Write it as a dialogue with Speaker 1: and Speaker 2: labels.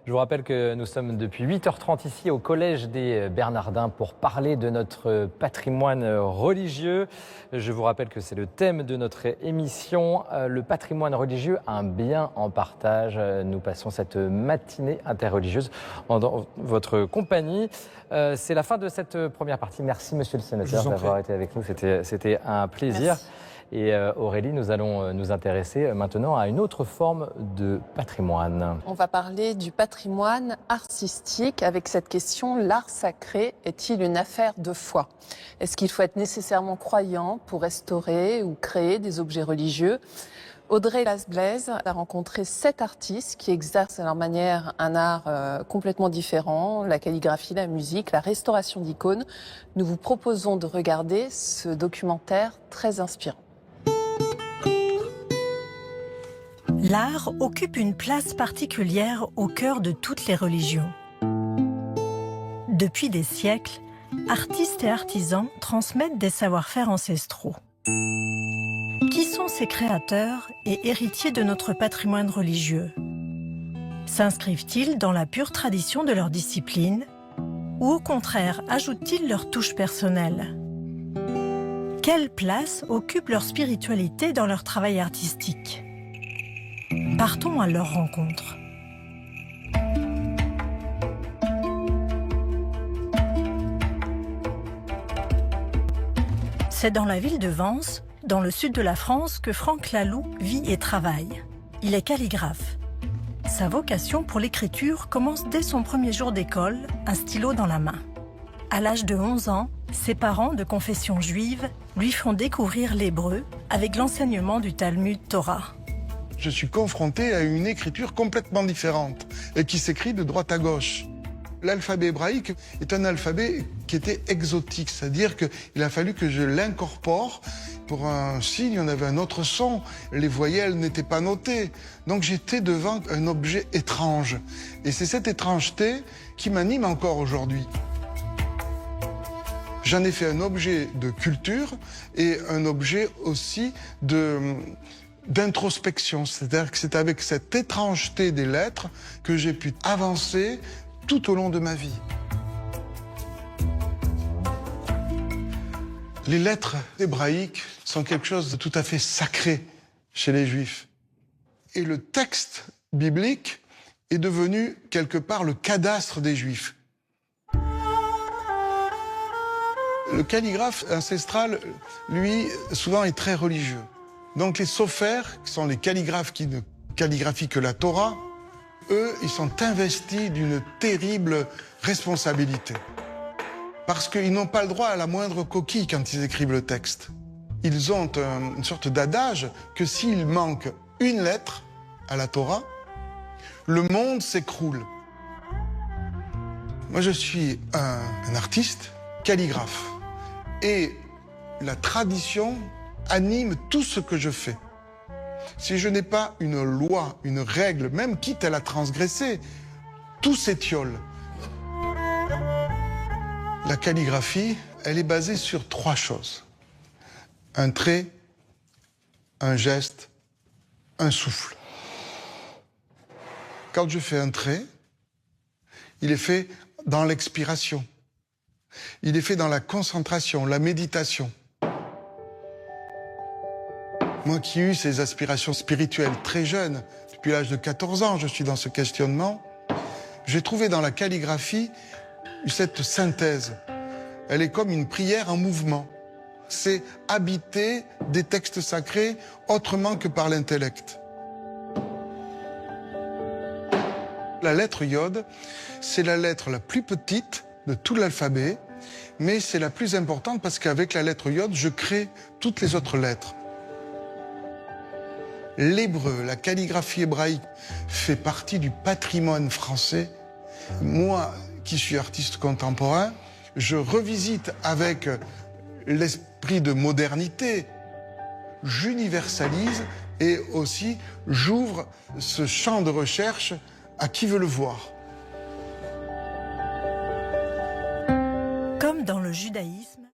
Speaker 1: Je vous rappelle que nous sommes depuis 8h30 ici au Collège des Bernardins pour parler de notre patrimoine religieux. Je vous rappelle que c'est le thème de notre émission, le patrimoine religieux, un bien en partage. Nous passons cette matinée interreligieuse dans votre compagnie. C'est la fin de cette première partie. Merci Monsieur le Sénateur d'avoir été avec nous, c'était un plaisir.
Speaker 2: Merci.
Speaker 1: Et Aurélie, nous allons nous intéresser maintenant à une autre forme de patrimoine.
Speaker 2: On va parler du patrimoine artistique avec cette question: l'art sacré est-il une affaire de foi? Est-ce qu'il faut être nécessairement croyant pour restaurer ou créer des objets religieux? Audrey Lasblaise a rencontré 7 artistes qui exercent à leur manière un art complètement différent, la calligraphie, la musique, la restauration d'icônes. Nous vous proposons de regarder ce documentaire très inspirant.
Speaker 3: L'art occupe une place particulière au cœur de toutes les religions. Depuis des siècles, artistes et artisans transmettent des savoir-faire ancestraux. Qui sont ces créateurs et héritiers de notre patrimoine religieux? S'inscrivent-ils dans la pure tradition de leur discipline ou au contraire ajoutent-ils leur touche personnelle? Quelle place occupe leur spiritualité dans leur travail artistique? Partons à leur rencontre. C'est dans la ville de Vence, dans le sud de la France, que Franck Laloux vit et travaille. Il est calligraphe. Sa vocation pour l'écriture commence dès son premier jour d'école, un stylo dans la main. À l'âge de 11 ans, ses parents, de confession juive, lui font découvrir l'hébreu avec l'enseignement du Talmud Torah.
Speaker 4: Je suis confronté à une écriture complètement différente et qui s'écrit de droite à gauche. L'alphabet hébraïque est un alphabet qui était exotique, c'est-à-dire qu'il a fallu que je l'incorpore. Pour un signe, on avait un autre son, les voyelles n'étaient pas notées. Donc j'étais devant un objet étrange. Et c'est cette étrangeté qui m'anime encore aujourd'hui. J'en ai fait un objet de culture et un objet aussi d'introspection, c'est-à-dire que c'est avec cette étrangeté des lettres que j'ai pu avancer tout au long de ma vie. Les lettres hébraïques sont quelque chose de tout à fait sacré chez les Juifs. Et le texte biblique est devenu quelque part le cadastre des Juifs. Le calligraphe ancestral, lui, souvent est très religieux. Donc les sophères, qui sont les calligraphes qui ne calligraphient que la Torah, eux, ils sont investis d'une terrible responsabilité. Parce qu'ils n'ont pas le droit à la moindre coquille quand ils écrivent le texte. Ils ont une sorte d'adage que s'il manque une lettre à la Torah, le monde s'écroule. Moi, je suis un artiste calligraphe. Et la tradition anime tout ce que je fais. Si je n'ai pas une loi, une règle, même quitte à la transgresser, tout s'étiole. La calligraphie, elle est basée sur 3 choses. Un trait, un geste, un souffle. Quand je fais un trait, il est fait dans l'expiration. Il est fait dans la concentration, la méditation. Moi qui ai eu ces aspirations spirituelles très jeunes, depuis l'âge de 14 ans, je suis dans ce questionnement, j'ai trouvé dans la calligraphie cette synthèse. Elle est comme une prière en mouvement. C'est habiter des textes sacrés autrement que par l'intellect. La lettre Yod, c'est la lettre la plus petite de tout l'alphabet, mais c'est la plus importante parce qu'avec la lettre Yod, je crée toutes les autres lettres. L'hébreu, la calligraphie hébraïque, fait partie du patrimoine français. Moi, qui suis artiste contemporain, je revisite avec l'esprit de modernité, j'universalise et aussi j'ouvre ce champ de recherche à qui veut le voir.
Speaker 3: Comme dans le judaïsme,